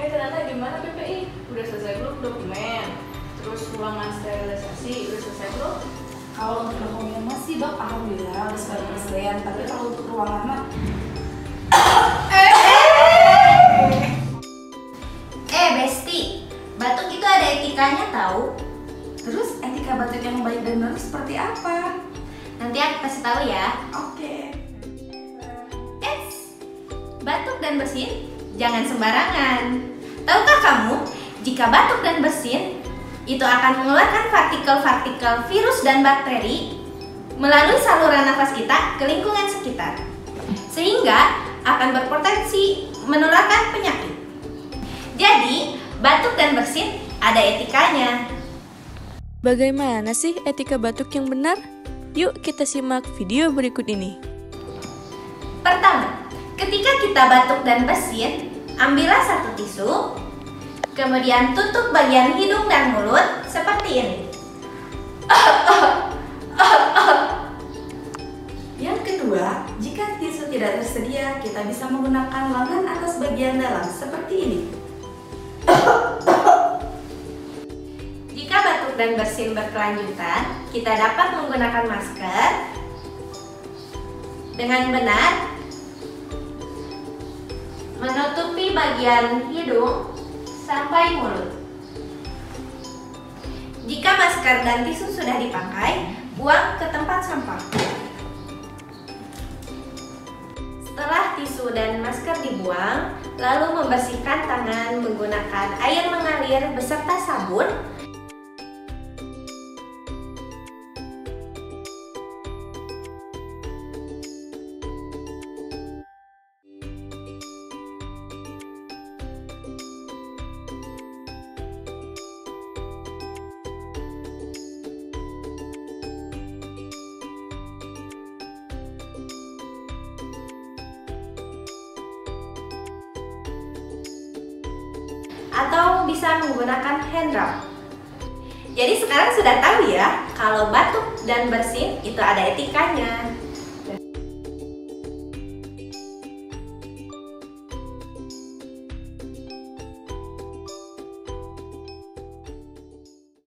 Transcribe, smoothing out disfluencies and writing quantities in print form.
Ternyata gimana PPI? Udah selesai belum dokumen? Terus ruangan sterilisasi udah selesai belum? Kalau untuk dokumen masih dok, alhamdulillah udah 100%. Tapi kalau untuk ruangan mah Besti, batuk itu ada etikanya tahu. terus etika batuk yang baik dan benar seperti apa? Nanti aku kasih tahu ya. Oke. Batuk dan bersin jangan sembarangan. Tahukah kamu, jika batuk dan bersin itu akan mengeluarkan partikel-partikel virus dan bakteri melalui saluran nafas kita ke lingkungan sekitar, sehingga akan berpotensi menularkan penyakit. Jadi, batuk dan bersin ada etikanya. Bagaimana sih etika batuk yang benar? Yuk kita simak video berikut ini. Pertama, ketika kita batuk dan bersin, ambillah satu tisu, kemudian tutup bagian hidung dan mulut seperti ini. Yang kedua, jika tisu tidak tersedia, kita bisa menggunakan lengan atas bagian dalam seperti ini. Jika batuk dan bersin berkelanjutan, kita dapat menggunakan masker dengan benar, menutupi bagian hidung sampai mulut. Jika masker dan tisu sudah dipakai, buang ke tempat sampah. Setelah tisu dan masker dibuang, lalu membersihkan tangan menggunakan air mengalir beserta sabun. Atau bisa menggunakan hand rub. Jadi sekarang sudah tahu ya, kalau batuk dan bersin itu ada etikanya.